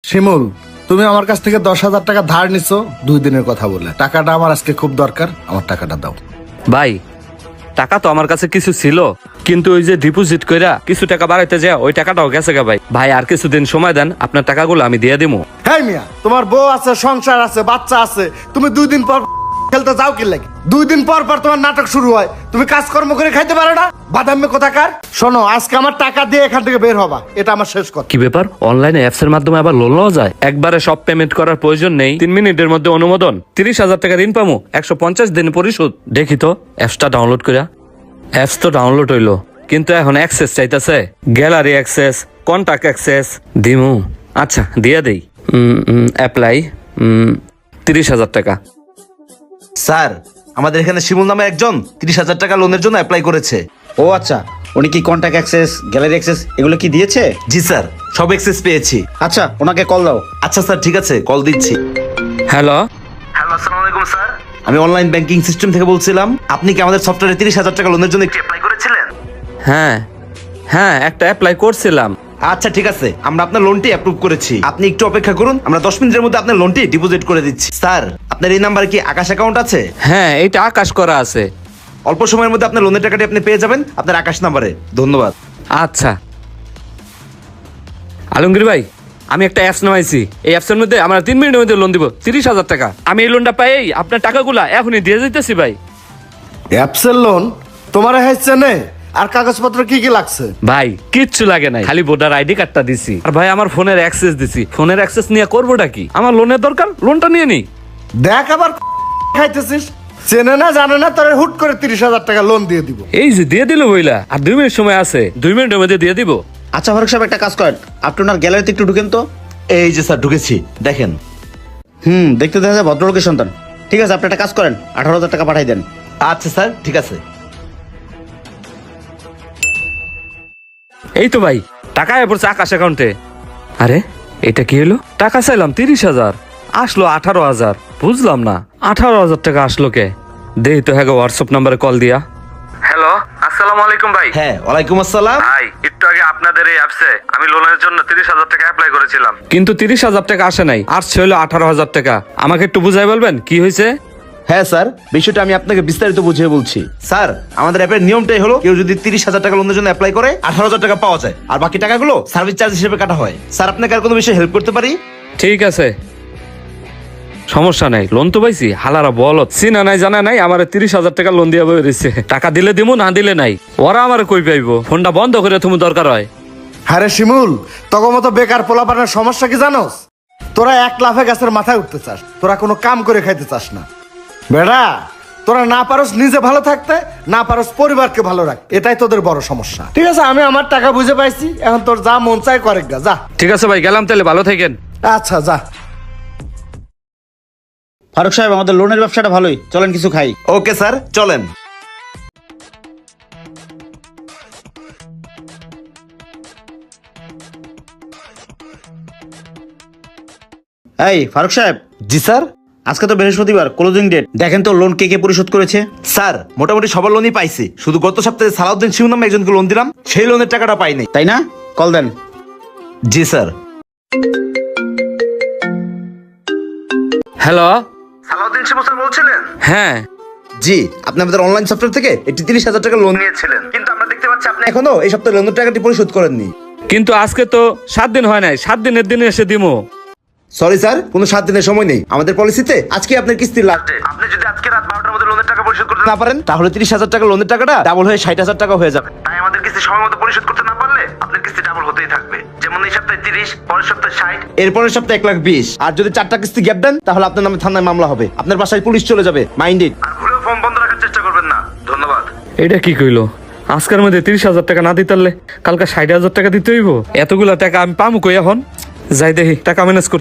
শিমুল, তুমি আমার কাছ থেকে 10,000 টাকা ধার নিছো 2 দিনের কথা বলে। টাকাটা আমার আজকে খুব দরকার, আমার টাকাটা দাও। ভাই টাকা তো আমার কাছে কিছু ছিল, কিন্তু ওই যে ডিপোজিট কইরা কিছু টাকা বাড়াইতে যায় ওই টাকাটাও গেছে গা ভাই। ভাই আর কিছুদিন সময় দেন, আপনার টাকাগুলো আমি দিয়ে দিবো। হ্যাঁ মিয়া, তোমার বউ আছে, সংসার আছে, বাচ্চা আছে, তুমি 2 দিন পর খেলতে যাও কি লাগে? 2 দিন পর পর তোমার নাটক শুরু হয়, তুমি কাজকর্ম করে খাইতে পারো না? বাদামে কোথাকার। শোনো, আজকে আমার টাকা দিয়ে এখান থেকে বের হবা, এটা আমার শেষ কথা। কি ব্যাপার, অনলাইনে অ্যাপস এর মাধ্যমে আবার লোন লওয়া যায়? একবারে সব পেমেন্ট করার প্রয়োজন নেই, 3 মিনিটের মধ্যে অনুমোদন, 30,000 টাকা ঋণ পামু, 150 দিন পরিশোধ। দেখি তো অ্যাপসটা ডাউনলোড করা। অ্যাপস তো ডাউনলোড হইলো, কিন্তু এখন অ্যাক্সেস চাইতেছে, গ্যালারি অ্যাক্সেস, কন্টাক্ট অ্যাক্সেস দিমু। আচ্ছা দিয়ে দেই, অ্যাপ্লাই, 30,000 টাকা। স্যার, আমাদের এখানে শিমুল নামে একজন 30,000 টাকা লোনের জন্য অ্যাপ্লাই করেছে। ও আচ্ছা, উনি কি কন্টাক্ট অ্যাক্সেস, গ্যালারি অ্যাক্সেস এগুলো কি দিয়েছে? জি স্যার, সব অ্যাক্সেস পেয়েছি। আচ্ছা, ওনাকে কল দাও। আচ্ছা স্যার, ঠিক আছে, কল দিচ্ছি। হ্যালো, হ্যালো, আসসালামু আলাইকুম স্যার। আমি অনলাইন ব্যাংকিং সিস্টেম থেকে বলছিলাম। আপনি কি আমাদের সফটওয়্যারে 30,000 টাকা লোনের জন্য অ্যাপ্লাই করেছিলেন? হ্যাঁ হ্যাঁ, একটা অ্যাপ্লাই করছিলাম। আচ্ছা ঠিক আছে, আমরা আপনার লোনটি অ্যাপ্রুভ করেছি। আপনি একটু অপেক্ষা করুন, আমরা 10 মিনিটের মধ্যে আপনার লোনটি ডিপোজিট করে দিচ্ছি। স্যার, আপনার এই নাম্বারে কি আকাশ অ্যাকাউন্ট আছে? হ্যাঁ, এইটা আকাশ করা আছে। অল্প সময়ের মধ্যে আপনার লোনের টাকাটি আপনি পেয়ে যাবেন আপনার আকাশ নাম্বারে। ধন্যবাদ। আচ্ছা আলমগীর ভাই, আমি একটা অ্যাপস নামাইছি, এই অ্যাপসের মধ্যে আমরা 3 মিনিটের মধ্যে লোন দিব 30,000 টাকা। আমি এই লোনটা পাই, আপনার টাকাগুলা এখনই দিয়ে দিতেছি ভাই। অ্যাপসের লোন তোমার হয়েছে নে? আর কাগজপত্র কি কি লাগছে? ভাই কিচ্ছু লাগে নাই, খালি ভোটার আইডি কার্ডটা দিছি। আর ভাই আমার ফোনের অ্যাক্সেস দিছি, ফোনের অ্যাক্সেস নিয়ে করবোটা কি? আমার লোনের দরকার, লোনটা নিয়ে নি। দেখ আবার খাইতেছিস, চেনে না জানে না, তোর হুট করে 30,000 টাকা লোন দিয়ে দিব। এই যে দিয়ে দিল বইলা, আর 2 মিনিট সময় আছে, 2 মিনিটের মধ্যে দিয়ে দিব। আচ্ছা ফারুক সাহেব, একটা কাজ করেন, আপনি ওনার গ্যালারিতে একটু ঢুকেন তো। এই যে স্যার, ঢুকেছি, দেখেন। দেখতে দেখা যায় ভদ্রলোকের সন্তান। ঠিক আছে, আপনি একটা কাজ করেন, 18,000 টাকা পাঠাই দেন। আচ্ছা স্যার, ঠিক আছে। এই তো ভাই, টাকা আয় পড়ছে আকাশ অ্যাকাউন্টে। আরে এটা কি হলো? টাকা চাইলাম 30,000, আসলো 18,000। বুঝলাম না 18,000 টাকা আসলো কে? দেই তো, হ্যাঁ হোয়াটসঅ্যাপ নাম্বারে কল দিয়া। হ্যালো, আসসালামু আলাইকুম ভাই। হ্যাঁ, ওয়ালাইকুম আসসালাম। ভাই একটু আগে আপনাদের এই অ্যাপসে আমি লোনের জন্য 30,000 টাকা অ্যাপ্লাই করেছিলাম, কিন্তু 30,000 টাকা আসে নাই, আসছে হলো 18,000 টাকা। আমাকে একটু বুঝাই বলবেন কি হয়েছে? হ্যাঁ স্যার, বিষয়টা আমি আপনাকে বিস্তারিত বুঝিয়ে বলছি। স্যার, আমাদের অ্যাপের নিয়মটাই হলো, কেউ যদি 30,000 টাকা লোনের জন্য অ্যাপ্লাই করে 18,000 টাকা পাওয়া যায়, আর বাকি টাকাগুলো সার্ভিস চার্জ হিসেবে কাটা হয়। স্যার, আপনাকে আর কোনো বিষয়ে হেল্প করতে পারি? ঠিক আছে, সমস্যা নাই, লোন তো পাইছি। হালারা বলত, চিনা নাই জানা নাই, আমার 30,000 টাকা লোন দিয়া বই রয়েছে। টাকা দিলে দিমু, না দিলে নাই। ওরা আমার কই পাইবো? ফোনটা বন্ধ করে তুমি দরকার হয়। হ্যাঁ রে শিমুল, তখন মতো বেকার পোলাপানের সমস্যা কি জানোস? তোরা 1 লাফে গাছের মাথায় উঠতে চাস, তোরা কোনো কাম করে খাইতে চাস না। বেড়া, তোরা না পারস নিজে ভালো থাকতে, না পারস পরিবারকে ভালো রাখ, এটাই তোদের বড় সমস্যা। ঠিক আছে, আমি আমার টাকা বুঝে পাইছি, এখন তোর যা মন চাই করে গা, যা। ঠিক আছে ভাই, গেলাম তাহলে, ভালো থাকেন। আচ্ছা যা। ফারুক সাহেব, আমাদের লোনের ব্যবসাটা ভালোই, চলেন কিছু খাই। ওকে স্যার, চলেন। এই ফারুক সাহেব, জি স্যার। আজকে তো বৃহস্পতিবার, ক্লোজিং ডেট, দেখেন তো লোন কে কে পরিশোধ করেছে। স্যার, মোটামুটি সবার লোনই পাইছি, শুধু গত সপ্তাহে সালাউদ্দিন শিমুল নামে একজনকে লোন দিলাম, সেই লোনের টাকাটা পাইনি। তাই না? কল দেন। জি স্যার। হ্যালো, সালাউদ্দিন শিমুল স্যার বলছিলেন? হ্যাঁ জি, আপনি আমাদের অনলাইন সফটওয়্যার থেকে একটি 30,000 টাকা লোন নিয়েছিলেন, কিন্তু আমরা দেখতে পাচ্ছি আপনি এখনো এই সপ্তাহে লোনের টাকাটি পরিশোধ করেননি। কিন্তু আজকে তো 7 দিন হয় নাই, 7 দিনের দিনে এসে দিমু। সরি স্যার, কোনো 7 দিনের সময় নেই আমাদের পলিসিতে। আজকে আপনার কিস্তির লাস্ট ডে। আপনি যদি আজকে রাত 12টার মধ্যে লোনের টাকা পরিশোধ করতে না পারেন, তাহলে 30,000 টাকা লোনের টাকাটা ডাবল হয়ে 60,000 টাকা হয়ে যাবে। তাই আমাদের কিস্তি সময় মতো পরিশোধ করতে না পারলে আপনার কিস্তি ডাবল হতেই থাকবে। যেমন এই সপ্তাহে 30, পরের সপ্তাহে 60, এরপরের সপ্তাহে 1,20,000। আর যদি 4টা কিস্তি গ্যাপ দেন, তাহলে আপনার নামে থানায় মামলা হবে, আপনার বাসায় পুলিশ চলে যাবে। Mind it. আর ভুলেও ফোন বন্ধ রাখার চেষ্টা করবেন না। ধন্যবাদ। এটা কি কইলো? আজকের মধ্যে 30,000 টাকা না দিতে পারলে কালকে 60,000 টাকা দিতে হইব? এতগুলা টাকা আমি পামু কই এখন? যাই দেখি টাকা ম্যানেজ করতে।